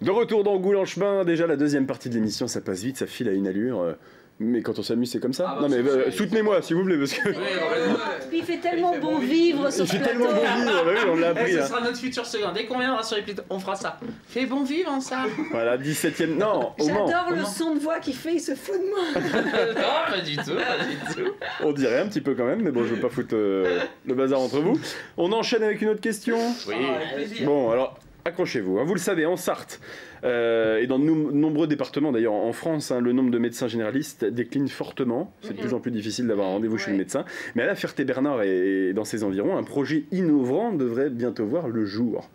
De retour dans Goul-en-Chemin, déjà la deuxième partie de l'émission, ça passe vite, ça file à une allure. Mais quand on s'amuse, c'est comme ça. Ah bah, non mais soutenez-moi s'il vous plaît parce que. Puis il fait tellement bon vivre sur ce plateau. Il fait tellement bon vivre, oui, on l'a appris. Ce sera notre futur second. Dès qu'on viendra sur les plateaux, on fera ça. Fait bon vivre en ça. Voilà, 17ème. Non, au Mans. J'adore le son de voix qu'il fait, il se fout de moi. Non, pas du tout, pas du tout. On dirait un petit peu quand même, mais bon, je veux pas foutre le bazar entre vous. On enchaîne avec une autre question. Oui, avec plaisir. Bon, alors. Accrochez-vous, hein. Vous le savez, en Sarthe, et dans de nombreux départements d'ailleurs en France, hein, le nombre de médecins généralistes décline fortement. C'est de plus en plus difficile d'avoir un rendez-vous chez le médecin. Mais à la Ferté-Bernard et dans ses environs, un projet innovant devrait bientôt voir le jour.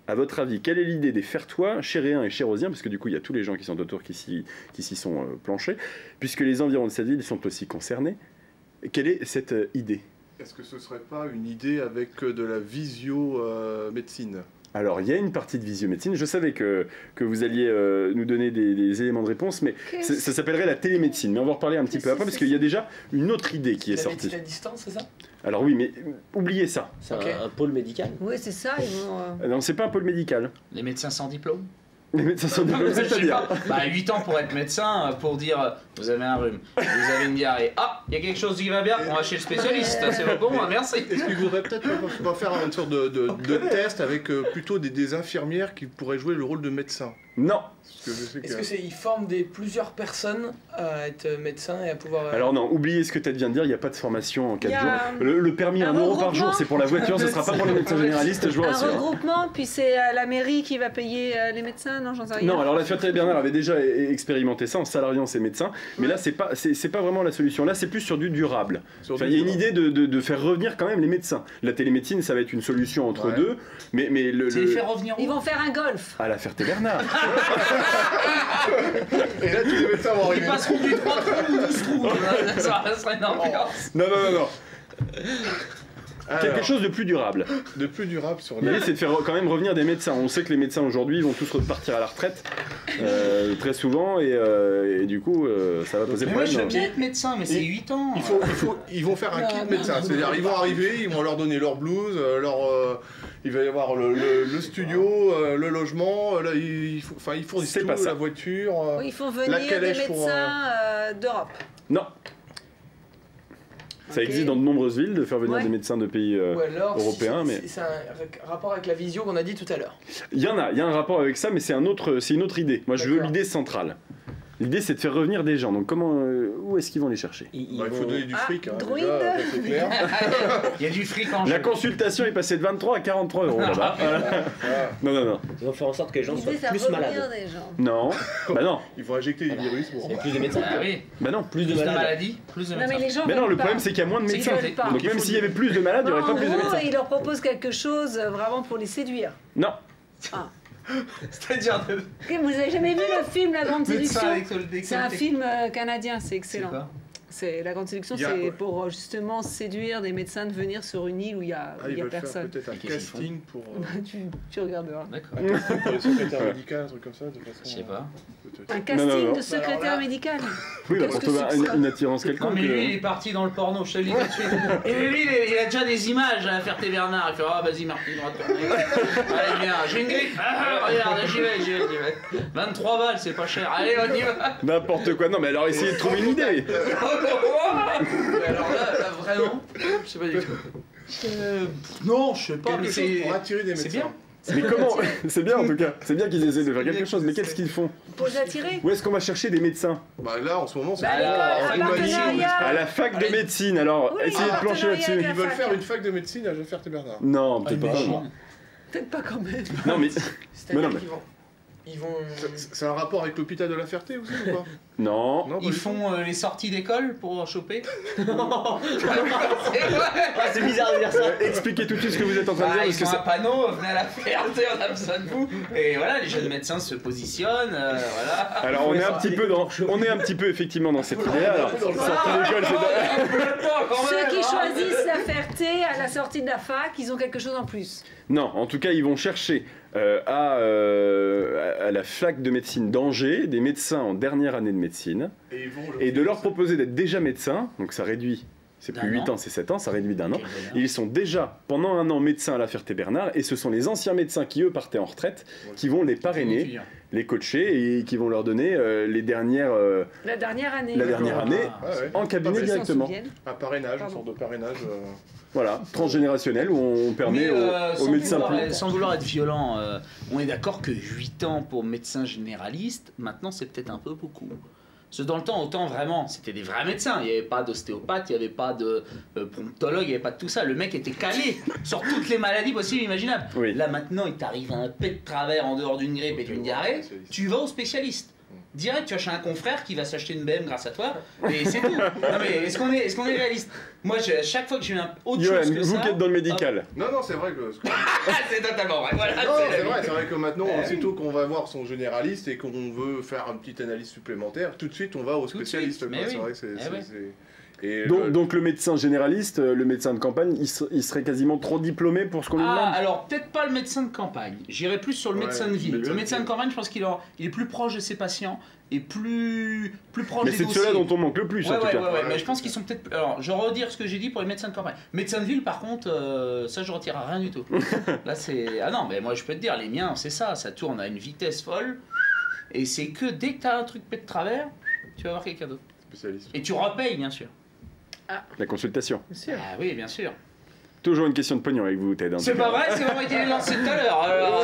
À votre avis, quelle est l'idée des Fertois, Chéréens et Chérosiens, parce que du coup il y a tous les gens qui sont autour qui s'y sont planchés, puisque les environs de cette ville sont aussi concernés. Quelle est cette idée? Est-ce que ce ne serait pas une idée avec de la visio-médecine? Alors, il y a une partie de visio-médecine. Je savais que vous alliez nous donner des éléments de réponse, mais ça s'appellerait la télémédecine. Mais on va en reparler un petit peu après, parce qu'il y a déjà une autre idée qui est sortie. La médecine à distance, c'est ça? Alors oui, mais oubliez ça. C'est un pôle médical. Oui, c'est ça, ils vont... Non, c'est pas un pôle médical. Les médecins sans diplôme. Les médecins sans diplôme, c'est-à-dire 8 ans pour être médecin, pour dire vous avez un rhume, vous avez une diarrhée. Ah, il y a quelque chose qui va bien, on va chez le spécialiste, c'est bon, merci. Est-ce qu'il voudrait peut-être pas faire une sorte de test avec plutôt des infirmières qui pourraient jouer le rôle de médecin? Non. Est-ce que ils forment plusieurs personnes à être médecins et à pouvoir... Alors non, oubliez ce que tu viens de dire, il n'y a pas de formation en 4 jours. Le permis 1 euro par jour, c'est pour la voiture, ce ne sera pas pour les médecins généralistes, je vous rassure. Un regroupement, puis c'est la mairie qui va payer les médecins, non, j'en sais rien. Non, alors la Ferté-Bernard avait déjà expérimenté ça en salariant ses médecins, mais là c'est pas vraiment la solution, là c'est plus sur du durable. Enfin, il y a une idée de faire revenir quand même les médecins. La télémédecine ça va être une solution entre deux, mais c'est les faire revenir où? Ils vont faire un golf. À la Ferté-Bernard. Et là, tous les médecins vont arriver. Ils passeront du 3 trous ou 12 trous. Ça serait une ambiance. Non. Quelque chose de plus durable. De plus durable sur l'idée, c'est de faire quand même revenir des médecins. On sait que les médecins aujourd'hui vont tous repartir à la retraite très souvent et du coup ça va poser problème. Moi je veux bien être médecin, mais c'est 8 ans. Ils vont faire un kit médecin. C'est-à-dire ils vont arriver, ils vont leur donner leur blouse, il va y avoir le studio, le logement, ils fournissent tout, la voiture. Oui, ils font venir des médecins d'Europe. Non. Ça existe dans de nombreuses villes de faire venir des médecins de pays européens. Mais c'est un rapport avec la visio qu'on a dit tout à l'heure. Il y a un rapport avec ça, mais c'est une autre idée. Moi, je veux l'idée centrale. L'idée, c'est de faire revenir des gens. Donc, où est-ce qu'ils vont les chercher? Il faut donner du fric. Druide. C'est clair. Il y a du fric en jeu. La consultation est passée de 23 à 43 euros là-bas. Non. Ils vont faire en sorte que les gens soient plus malades. Des gens. Non. Bah non. Ils vont injecter des virus. Il y a plus de médecins. Ah oui. Bah non. Plus de maladies, plus de médecins. Mais les gens non, le problème, c'est qu'il y a moins de médecins. Donc, même s'il y avait plus de malades, il n'y aurait pas plus de médecins. Ils leur proposent quelque chose vraiment pour les séduire. Non. C'est-à-dire Vous avez jamais vu le film La Grande Séduction? C'est un film film canadien, c'est excellent. C'est La Grande Séduction, c'est pour justement séduire des médecins de venir sur une île où il y a personne. Peut-être un casting pour. Tu regarderas. D'accord. Pour le secrétaire médical, un truc comme ça, de façon. Je sais pas. Un casting de secrétaire médical. Oui, il va retrouver une attirance quelconque. Non, mais lui, il est parti dans le porno, je te le dis tout de suite. Et lui, il a déjà des images à Ferté-Bernard. Il fait vas-y, Martin, on va tourner. Allez, viens, j'ai une griffe. Regarde, j'y vais. 23 balles, c'est pas cher. Allez, on y va. N'importe quoi. Non, mais alors essayez de trouver une idée. Mais alors là, vraiment, je sais pas du tout. Non, je sais pas, mais c'est pour attirer des médecins. C'est bien. Mais comment? C'est bien en tout cas. C'est bien qu'ils essaient de faire quelque chose. Mais qu'est-ce qu'ils font? Pour les attirer. Où est-ce qu'on va chercher des médecins? Bah là, en ce moment, c'est à la fac de médecine. Alors, essayez de plancher là-dessus. Ils veulent faire une fac de médecine à Ferté-Bernard. Non, peut-être pas. Peut-être pas quand même. Non, mais. C'est-à-dire qu'ils vont... C'est un rapport avec l'hôpital de la Ferté aussi ou pas? Non. Ils font les sorties d'école pour choper? C'est bizarre de dire ça. Expliquez tout de suite ce que vous êtes en train de dire. Ils ont un panneau, venez à la Ferté, on a besoin de vous. Et voilà, les jeunes médecins se positionnent. Voilà. Alors on est un petit peu effectivement dans cette idée-là. Alors, sortie d'école, c'est ceux qui choisissent la Ferté à la sortie de la fac, ils ont quelque chose en plus. Non, en tout cas, ils vont chercher à la fac de médecine d'Angers des médecins en dernière année de médecine et de leur proposer d'être déjà médecin, donc ça réduit C'est plus 8 ans, c'est 7 ans, ça réduit d'1 an. Et ils sont déjà, pendant 1 an, médecins à la Ferté-Bernard, et ce sont les anciens médecins qui, eux, partaient en retraite, qui vont les parrainer, les coacher, et qui vont leur donner les dernières... la dernière année. En cabinet directement. Un parrainage, une sorte de parrainage... Voilà, transgénérationnel, où on permet aux médecins... Sans vouloir être violent, on est d'accord que 8 ans pour médecin généraliste, maintenant c'est peut-être un peu beaucoup. Parce que dans le temps, autant vraiment, c'était des vrais médecins. Il n'y avait pas d'ostéopathe, il n'y avait pas de promptologue, il n'y avait pas de tout ça. Le mec était calé sur toutes les maladies possibles et imaginables. Oui. Là maintenant, il t'arrive un pet de travers en dehors d'une grippe et d'une diarrhée, tu vas au spécialiste. Direct, tu vas chez un confrère qui va s'acheter une BM grâce à toi, et c'est tout. Non mais est-ce qu'on est réaliste? Moi, à chaque fois que j'ai autre chose que vous qui êtes dans le médical. Non, c'est vrai que... c'est totalement vrai. Voilà, c'est vrai que maintenant, aussitôt qu'on va voir son généraliste et qu'on veut faire une petite analyse supplémentaire, tout de suite, on va au spécialiste. C'est vrai que c'est... Et donc le médecin généraliste, le médecin de campagne, il serait quasiment trop diplômé pour ce qu'on lui demande. Alors peut-être pas le médecin de campagne, j'irais plus sur le médecin de ville. Le médecin de campagne, je pense qu'il est plus proche de ses patients et plus proche des dossiers. Mais c'est ceux-là dont on manque le plus en tout cas. Ouais, mais je pense qu'ils sont peut-être... Alors je vais redire ce que j'ai dit pour les médecins de campagne. Médecin de ville par contre, ça je retire rien du tout. Là c'est... Ah non, mais moi je peux te dire, les miens c'est ça tourne à une vitesse folle et c'est que dès que t'as un truc pète de travers, tu vas voir quelqu'un d'autre. Spécialiste. Et tu repayes bien sûr. La consultation. Ah oui, bien sûr. Toujours une question de pognon avec vous, Ted. C'est pas vrai, c'est vraiment été lancé tout à l'heure. Alors,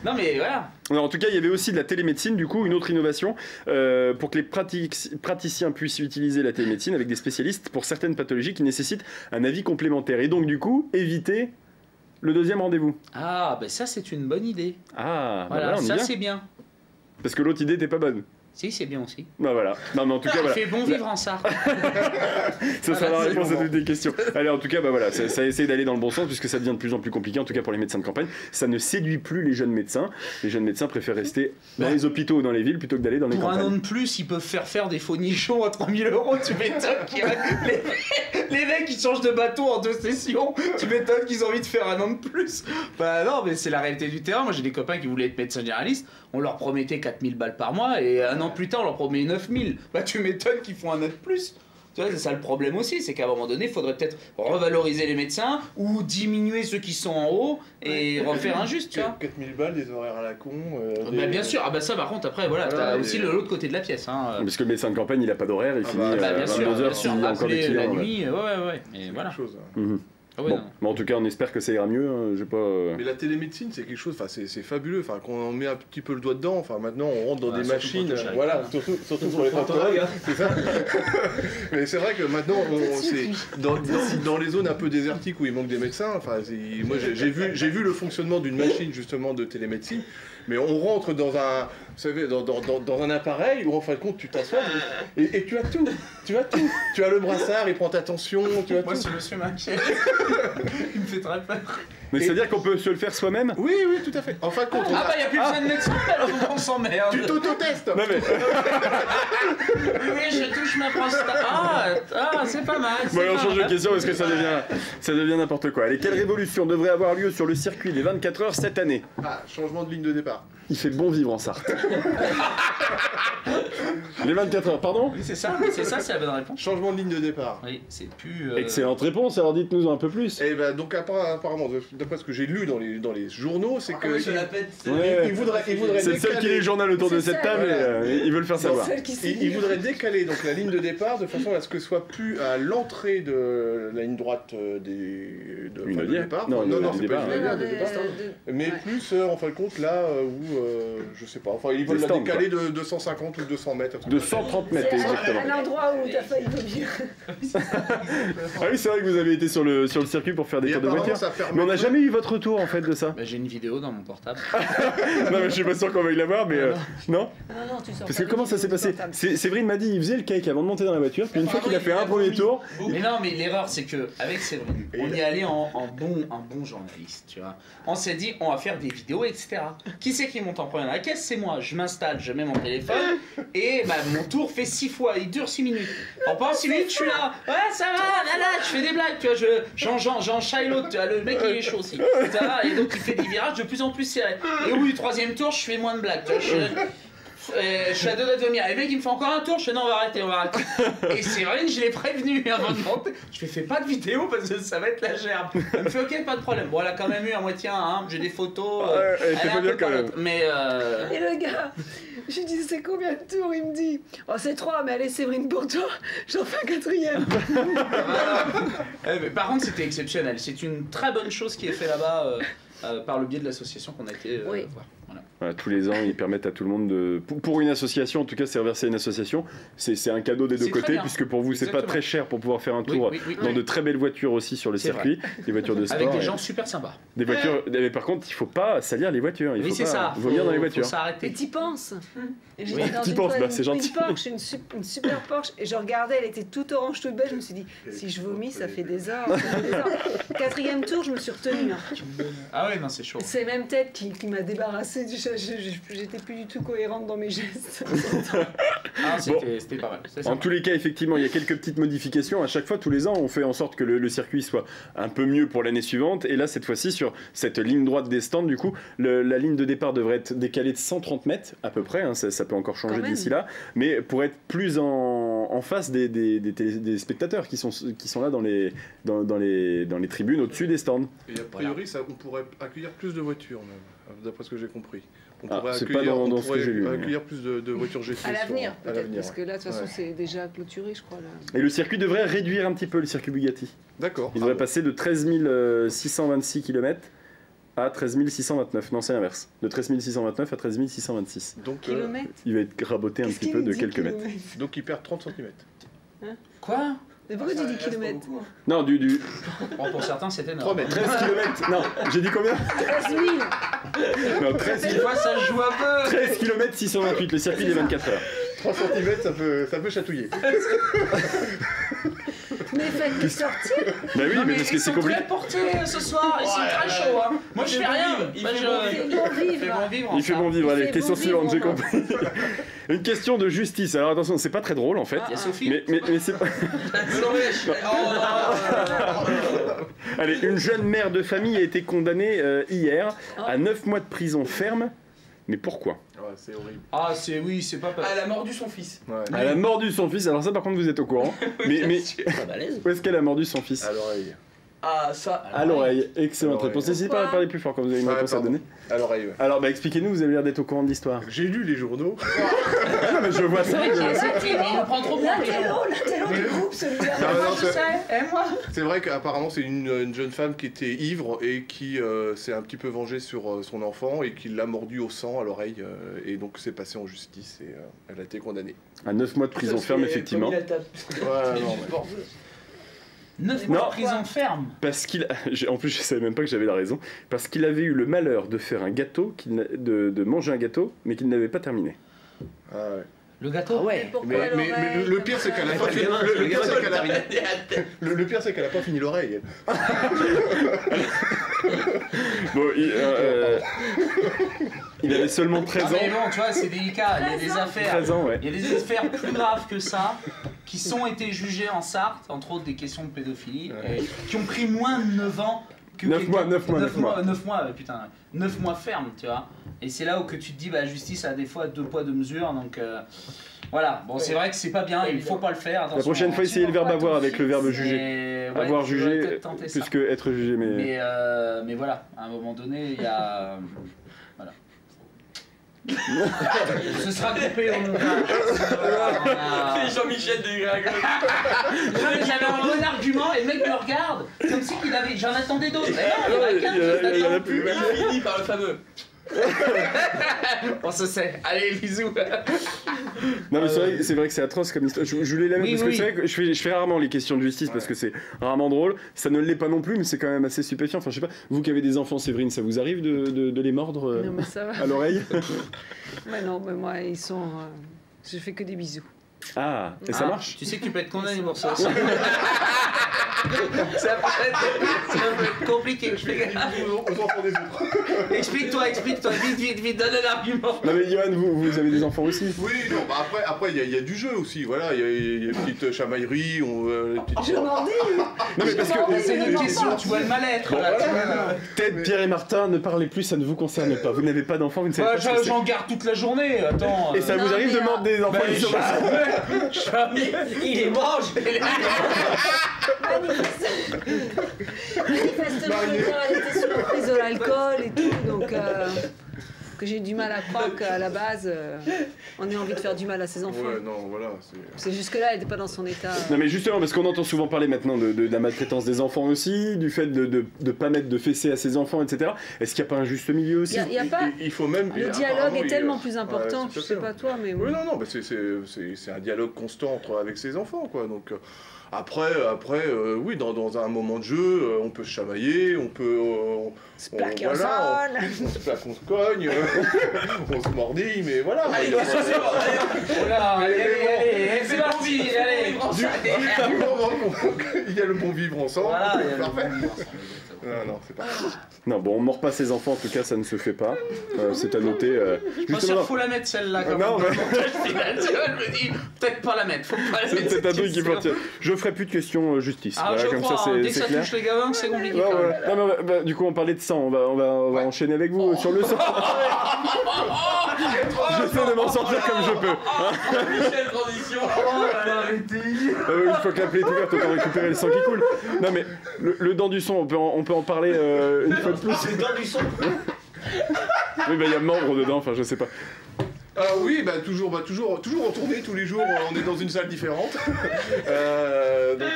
non mais voilà. Alors, en tout cas, il y avait aussi de la télémédecine, du coup, une autre innovation pour que les praticiens puissent utiliser la télémédecine avec des spécialistes pour certaines pathologies qui nécessitent un avis complémentaire. Et donc, du coup, éviter le deuxième rendez-vous. Ah, ben ça, c'est une bonne idée. Ah, voilà, on y ça, vient. c'est bien. Parce que l'autre idée n'était pas bonne. Si, c'est bien aussi. Bah voilà. Non, mais en tout cas, voilà. Il fait bon vivre en Sarthe. Ça sera la réponse à toutes les questions. Allez, en tout cas, bah voilà, ça essaie d'aller dans le bon sens puisque ça devient de plus en plus compliqué, en tout cas pour les médecins de campagne. Ça ne séduit plus les jeunes médecins. Les jeunes médecins préfèrent rester dans les hôpitaux ou dans les villes plutôt que d'aller dans les campagnes. Pour un an de plus, ils peuvent faire des faux nichons à 3000 €. Tu m'étonnes les mecs qui changent de bateau en 2 sessions. Tu m'étonnes qu'ils ont envie de faire un an de plus. Bah non, mais c'est la réalité du terrain. Moi, j'ai des copains qui voulaient être médecins généralistes. On leur promettait 4000 balles par mois et un an plus tard, on leur promet 9000. Bah tu m'étonnes qu'ils font un an de plus. Tu vois, c'est ça le problème aussi, c'est qu'à un moment donné, il faudrait peut-être revaloriser les médecins ou diminuer ceux qui sont en haut et refaire un juste, tu vois. 4000 balles, des horaires à la con. Bah, bien sûr, ah bah ça par contre, après, voilà, t'as aussi l'autre côté de la pièce. Hein. Parce que le médecin de campagne, il n'a pas d'horaire, il finit bien à sûr, 22h s'il y a encore des clients. La nuit, ouais. Et voilà. Chose, Ah ouais, bon, mais en tout cas, on espère que ça ira mieux. Hein. J'ai pas. Mais la télémédecine, c'est quelque chose. Enfin, c'est fabuleux. Enfin, quand on met un petit peu le doigt dedans. Enfin, maintenant, on rentre dans des machines. Voilà, surtout pour les proctologues. Hein, c'est ça. Mais c'est vrai que maintenant, c'est dans les zones un peu désertiques où il manque des médecins. Enfin, moi, j'ai vu le fonctionnement d'une machine justement de télémédecine. Mais on rentre dans un, vous savez, dans un appareil où en fin de compte tu t'assois et tu as tout. Tu as le brassard, il prend ta tension, tu as Moi, tout. ce monsieur m'inquiète. Il me fait très peur. Mais c'est-à-dire qu'on peut se le faire soi-même? Oui, tout à fait. En fin de compte, Ah bah, il n'y a plus besoin de médecin, alors on s'emmerde. tu t'auto-testes. Non mais. Oui, je touche ma prostate. Ah, c'est pas mal. Bon, allez, on change de question parce que ça devient n'importe quoi. Allez, quelle révolution devrait avoir lieu sur le circuit des 24 heures cette année? Changement de ligne de départ. Il fait bon vivre en Sarthe. Les 24 heures, pardon? Oui, c'est ça, c'est la bonne réponse. Changement de ligne de départ. Oui, c'est plus... Excellente réponse, alors dites-nous un peu plus. Et ben donc apparemment, d'après ce que j'ai lu dans les journaux, c'est que Ouais. ils voudraient C'est celle qui lit le journal autour de cette table et ils veulent faire savoir. ils voudraient décaler donc la ligne de départ de façon à ce que ce soit plus à l'entrée de la ligne droite du départ. Non, c'est pas une ligne de départ. Mais plus en fin de compte là où je sais pas. Enfin, ils veulent la décaler de 250 ou 200 mètres. De 130 mètres exactement. Un endroit où t'as failli vomir. Ah oui, c'est vrai que vous avez été sur le circuit pour faire des tours de voiture. Mais on n'a jamais eu votre retour en fait de ça. Bah, j'ai une vidéo dans mon portable. Non mais je suis pas sûr qu'on va y la voir, mais non. Non, tu sors. Parce que comment ça s'est passé? Séverine m'a dit il faisait le cake avant de monter dans la voiture, puis une fois qu'il a fait un premier tour. Mais non, mais l'erreur c'est que avec Séverine, on y allait en bon journaliste, tu vois. On s'est dit on va faire des vidéos, etc. Qui c'est qui monte en premier dans la caisse? C'est moi. Je m'installe, je mets mon téléphone et bah, mon tour fait 6 fois, il dure 6 minutes. En pendant 6 minutes, je suis là, ouais ça va, là, je fais des blagues, tu vois, j'en chaille l'autre, tu vois, le mec il est chaud aussi. Et donc il fait des virages de plus en plus serrés. Et au bout du 3e tour, je fais moins de blagues, tu vois, Je suis à deux doigts de vomir. Et le mec il me fait encore un tour, je fais non on va arrêter. Et Séverine je l'ai prévenu avant de monter. Je fais pas de vidéo parce que ça va être la gerbe. Elle me fait ok pas de problème. Bon elle a quand même eu à moitié hein, j'ai des photos. Elle était pas bien quand même. Mais Et le gars, je lui dis c'est combien de tours? Il me dit oh c'est 3 mais allez Séverine pour toi, j'en fais un 4e. Mais par contre c'était exceptionnel. C'est une très bonne chose qui est fait là-bas par le biais de l'association qu'on a été voir. Voilà. Voilà, tous les ans, ils permettent à tout le monde de... Pour une association, en tout cas, c'est reversé à une association. C'est un cadeau des deux côtés, puisque pour vous, c'est pas très cher pour pouvoir faire un tour dans de très belles voitures aussi sur le circuit. Des voitures de sport. Avec des gens super sympas. Des voitures... Mais par contre, il faut pas salir les voitures. Il faut pas vomir dans les voitures. Et t'y penses. Et oui, t'y penses, bah, c'est gentil. Une Porsche, une super Porsche, et je regardais, elle était toute orange, toute belle, je me suis dit, si je vomis, ça fait des heures. 4e tour, je me suis retenue. Ah ouais, non, c'est chaud. C'est même tête qui m'a débarrassée, j'étais plus du tout cohérente dans mes gestes. Ah, c'était pas mal. En tous les cas, effectivement, il y a quelques petites modifications. À chaque fois, tous les ans, on fait en sorte que le circuit soit un peu mieux pour l'année suivante. Et là, cette fois-ci, sur cette ligne droite des stands, du coup, la ligne de départ devrait être décalée de 130 mètres à peu près. Hein, ça peut encore changer d'ici là. Mais pour être plus en face des spectateurs qui sont là dans les tribunes au-dessus des stands. Et a priori, on pourrait accueillir plus de voitures, même, d'après ce que j'ai compris. On pourrait accueillir plus de voitures GT à l'avenir, peut-être, parce que là, de toute façon, c'est déjà clôturé, je crois. Là. Et le circuit devrait réduire un petit peu, le circuit Bugatti. D'accord. Il devrait passer de 13 626 km à 13 629. Non, c'est l'inverse. De 13 629 à 13 626. Donc, il va être raboté un petit peu de quelques mètres. Donc il perd 30 cm. Hein Quoi? Mais pourquoi tu dis kilomètres? Non, Bon, pour certains, c'était énorme. 3 mètres. 13 km. Non, j'ai dit combien? 13 000. Non, 13 000. Fois, ça se joue un peu. 13 km 628, le circuit des 24 heures. 3 cm, ça peut chatouiller. Mais faites-le sortir. Bah oui, mais parce que c'est compliqué. Ils sont très portés ce soir, ils sont très chauds. Hein. Moi, je fais rien. Il fait bon vivre. Il fait bon vivre. Allez, question suivante, j'ai compris. Une question de justice. Alors attention, c'est pas très drôle en fait. Il y a Sophie. Mais c'est pas. Allez, une jeune mère de famille a été condamnée hier à 9 mois de prison ferme. Mais pourquoi? Ouais, c'est horrible. Ah, c'est pas Elle a mordu son fils. Ouais. Elle a mordu son fils. Alors ça, par contre, vous êtes au courant. Mais où est-ce qu'elle a mordu son fils? À l'oreille. Ah, ça. À l'oreille. Excellente réponse. N'hésitez pas à parler plus fort quand vous avez une réponse à donner. À l'oreille. Alors, bah, expliquez-nous. Vous avez l'air d'être au courant de l'histoire. J'ai lu les journaux. Non, mais je vois ça. Il nous prend trop pour L'intello du groupe, celui-là. C'est vrai qu'apparemment c'est une jeune femme qui était ivre et qui s'est un petit peu vengée sur son enfant et qui l'a mordu au sang à l'oreille et donc c'est passé en justice et elle a été condamnée. À 9 mois de prison ferme, effectivement. 9 mois de prison ferme. Parce qu'il, en plus, je savais même pas que j'avais la raison. Parce qu'il avait eu le malheur de faire un gâteau, de manger un gâteau, mais qu'il n'avait pas terminé. Ah ouais. Le gâteau. Ah ouais. Mais le pire c'est qu'elle a pas fini. Le pire c'est qu'elle a pas fini l'oreille. Bon, il avait seulement 13 ans. Mais bon, tu vois, c'est délicat. Il y a des affaires. 13 ans, ouais. Il y a des affaires plus graves que ça qui sont été jugées en Sarthe, entre autres des questions de pédophilie, et qui ont pris moins de 9 ans. 9 mois, putain, 9 mois ferme, tu vois. Et c'est là où que tu te dis, bah, la justice a des fois 2 poids 2 mesures, donc voilà. Bon, c'est vrai que c'est pas bien, il faut pas le faire. Attention, la prochaine fois, essayez le verbe avoir avec le verbe juger. Avoir jugé plus que être jugé, mais voilà, à un moment donné, il y a. Voilà. Ce sera coupé au montage. C'est Jean-Michel Desgragues. J'avais un bon argument et le mec me regarde comme si j'en attendais d'autres. Il y en a plus. Il finit par le fameux. On se sait. Allez, bisous. Non mais c'est vrai que c'est atroce comme histoire. Je voulais la mettre parce que c'est vrai que je fais rarement les questions de justice parce que c'est rarement drôle. Ça ne l'est pas non plus, mais c'est quand même assez stupéfiant. Enfin, je sais pas. Vous qui avez des enfants, Séverine, ça vous arrive de les mordre non, mais ça va. à l'oreille? Mais non, mais moi ils sont. Je fais que des bisous. Ah, et ça marche? Tu sais que tu peux être condamné pour ça aussi. Ça peut être compliqué, je fais gaffe. Explique-toi, vite, donne un argument. Non mais Johan, vous avez des enfants aussi? Oui, non, bah après il y a du jeu aussi, voilà, il y a des petites chamailleries, Je m'en dis. Non mais parce que c'est une question, tu vois le mal-être là. Ted, Pierre et Martin, ne parlez plus, ça ne vous concerne pas. Vous n'avez pas d'enfants, vous ne savez pas ce que c'est. J'en garde toute la journée, attends. Et ça vous arrive de mordre des enfants qui sont Jamais. Il les mange. Manifestement, elle était sous la prise de l'alcool et tout, donc que j'ai du mal à croire qu'à la base, on ait envie de faire du mal à ses enfants. Ouais, non, voilà. C'est jusque-là, elle n'était pas dans son état. Non mais justement, parce qu'on entend souvent parler maintenant de la maltraitance des enfants aussi, du fait de ne pas mettre de fessées à ses enfants, etc. Est-ce qu'il n'y a pas un juste milieu aussi? Il y a pas... Il faut même... Le dialogue est tellement plus important, je sais pas toi, mais... Oui, non, mais c'est un dialogue constant avec ses enfants, quoi, donc... Après, oui, dans un moment de jeu, on peut se chamailler, on peut... on se plaque, on se cogne, on se mordit, mais voilà. Allez, c'est parti, allez. Il y a le bon vivre ensemble, voilà, parfait. Non, c'est pas ça. Non, bon, on mord pas ses enfants, en tout cas, ça ne se fait pas. C'est à noter. Je pense qu'il faut la mettre celle-là quand non, même. Je me dis, peut-être pas la mettre, faut pas la mettre. C'est un truc qui peut tirer. Je ferai plus de questions justice. Ah, voilà, je comme crois, ça, dès que ça clair. touche les gamins, c'est compliqué. Ouais, quand même. ouais. Non, mais bah, du coup, on parlait de sang, on va enchaîner avec vous sur le sang. J'essaie de m'en sortir comme je peux. Michel, transition. Oh là là, arrêtez. Une fois que la plaie est ouverte, autant récupérer le sang qui coule. Non mais le dent du son, on peut en parler une fois de plus. Le dent du son. Oui, bah il y a membre dedans, enfin je sais pas. Oui, bah toujours en tournée tous les jours, on est dans une salle différente. Donc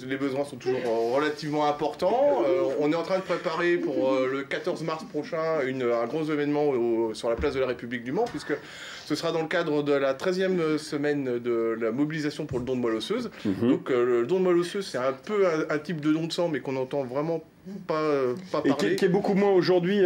les besoins sont toujours relativement importants. On est en train de préparer pour le 14 mars prochain un gros événement sur la place de la République du Mans, puisque ce sera dans le cadre de la 13e semaine de la mobilisation pour le don de moelle osseuse. Donc le don de moelle osseuse, c'est un peu un type de don de sang, mais qu'on entend vraiment pas parler. Et qui est beaucoup moins aujourd'hui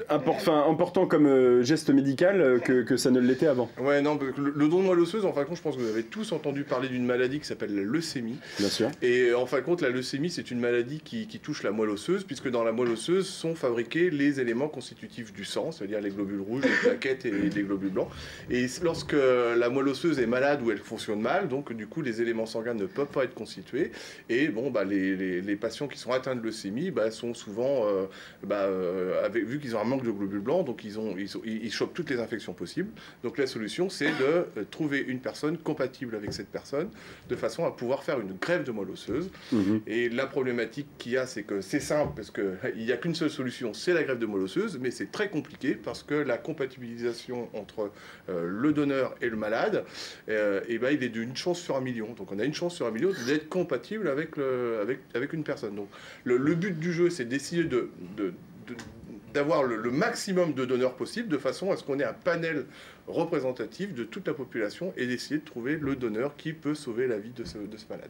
important comme geste médical que ça ne l'était avant. Ouais, non, le don de moelle osseuse, en fin de compte, je pense que vous avez tous entendu parler d'une maladie qui s'appelle la leucémie. Bien sûr. Et en fin de compte, la leucémie, c'est une maladie qui touche la moelle osseuse, puisque dans la moelle osseuse sont fabriqués les éléments constitutifs du sang, c'est-à-dire les globules rouges, les plaquettes et les globules blancs. Et lorsque la moelle osseuse est malade ou elle fonctionne mal, donc du coup, les éléments sanguins ne peuvent pas être constitués. Et bon, bah, les patients qui sont atteints de leucémie sont souvent, vu qu'ils ont un manque de globules blancs, donc ils chopent toutes les infections possibles. Donc la solution, c'est de trouver une personne compatible avec cette personne, de façon à pouvoir faire une greffe de moelle osseuse. Et la problématique qu'il y a, c'est que c'est simple, parce qu'il n'y a qu'une seule solution, c'est la greffe de moelle osseuse, mais c'est très compliqué, parce que la compatibilisation entre le donneur et le malade, il est d'une chance sur 1 million. Donc on a une chance sur 1 million d'être compatible avec une personne. Donc le but du jeu, c'est d'essayer d'avoir le maximum de donneurs possible, de façon à ce qu'on ait un panel représentatif de toute la population et d'essayer de trouver le donneur qui peut sauver la vie de ce malade.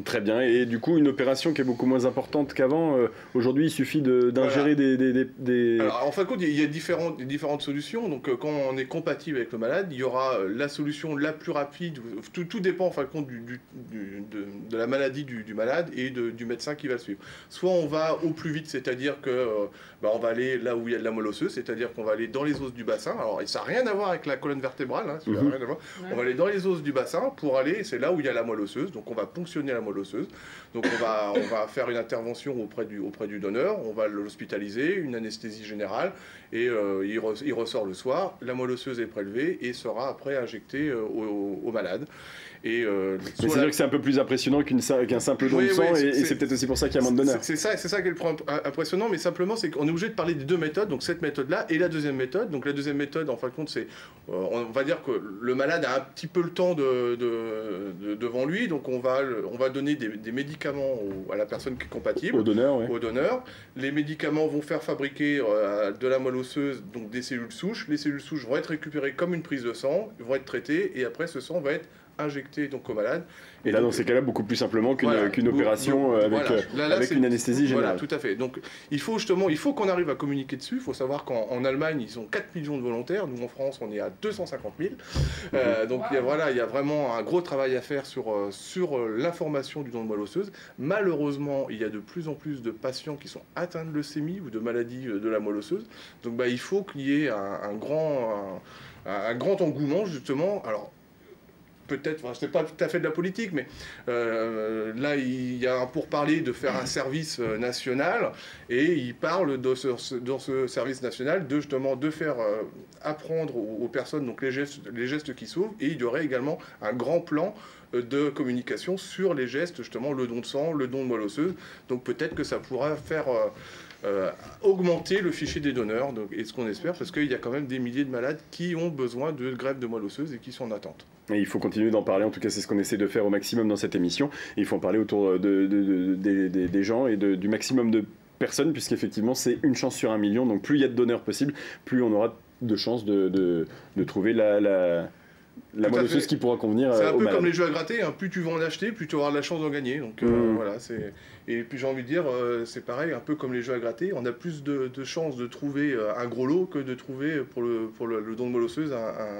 Très bien, et du coup une opération qui est beaucoup moins importante qu'avant, aujourd'hui il suffit d'ingérer des... Alors en fin de compte, il y a différentes solutions, donc quand on est compatible avec le malade, il y aura la solution la plus rapide, tout dépend en fin de compte de la maladie du malade et du médecin qui va le suivre. Soit on va au plus vite, c'est-à-dire que on va aller là où il y a de la moelle osseuse, c'est-à-dire qu'on va aller dans les os du bassin, alors ça n'a rien à voir avec la colonne vertébrale, hein, rien à voir. On va aller dans les os du bassin pour aller, c'est là où il y a la moelle osseuse, donc on va ponctionner la moelle osseuse. Donc on va faire une intervention auprès du donneur, on va l'hospitaliser, une anesthésie générale, et il ressort le soir, la moelle osseuse est prélevée et sera après injectée au malade. Mais c'est-à-dire que c'est un peu plus impressionnant qu'un simple don de sang, et c'est peut-être aussi pour ça qu'il y a moins de donneurs. C'est ça qui est le point impressionnant, mais simplement c'est qu'on est obligé de parler des deux méthodes, donc cette méthode-là et la deuxième méthode. Donc la deuxième méthode, en fin de compte, c'est, on va dire que le malade a un petit peu le temps devant lui, donc on va donner des médicaments à la personne qui est compatible. Au donneur, oui. Au donneur. Les médicaments vont faire fabriquer de la moelle osseuse, donc des cellules souches. Les cellules souches vont être récupérées comme une prise de sang, vont être traitées, et après ce sang va être injectés donc aux malades. Et là, dans ces cas-là, beaucoup plus simplement qu'une Voilà. qu'une opération avec, Voilà. Là, avec c'est- une anesthésie Voilà, générale. tout à fait. Donc il faut qu'on arrive à communiquer dessus. Il faut savoir qu'en Allemagne, ils ont 4 millions de volontaires. Nous, en France, on est à 250 000. Donc il y a vraiment un gros travail à faire sur l'information du don de moelle osseuse. Malheureusement, il y a de plus en plus de patients qui sont atteints de leucémie ou de maladies de la moelle osseuse. Donc il faut qu'il y ait un grand engouement, justement. Alors, peut-être, c'est pas tout à fait de la politique, mais là, il y a un pourparler de faire un service national, et il parle dans ce service national de faire apprendre aux personnes donc les gestes qui sauvent, et il y aurait également un grand plan de communication sur les gestes, justement, le don de sang, le don de moelle osseuse. Donc peut-être que ça pourra faire augmenter le fichier des donneurs, donc, et ce qu'on espère, parce qu'il y a quand même des milliers de malades qui ont besoin de greffe de moelle osseuse et qui sont en attente. Et il faut continuer d'en parler, en tout cas c'est ce qu'on essaie de faire au maximum dans cette émission. Et il faut en parler autour des gens et du maximum de personnes, puisqu'effectivement c'est une chance sur 1 million, donc plus il y a de donneurs possibles, plus on aura de chances de trouver la moelle osseuse qui pourra convenir C'est un aux peu malades. comme les jeux à gratter, hein. Plus tu vas en acheter, plus tu auras de la chance d'en gagner. Donc voilà, c'est... Et puis j'ai envie de dire, c'est pareil, un peu comme les jeux à gratter, on a plus de chances de trouver un gros lot que de trouver pour le don de moelle osseuse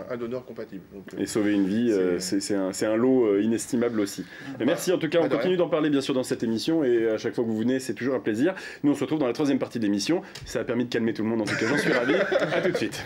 un donneur compatible. Donc, Et sauver une vie, c'est un lot inestimable aussi. Et merci en tout cas, on continue d'en parler bien sûr dans cette émission, et à chaque fois que vous venez, c'est toujours un plaisir. Nous on se retrouve dans la 3e partie de l'émission, ça a permis de calmer tout le monde, en tout cas j'en suis ravi. À tout de suite.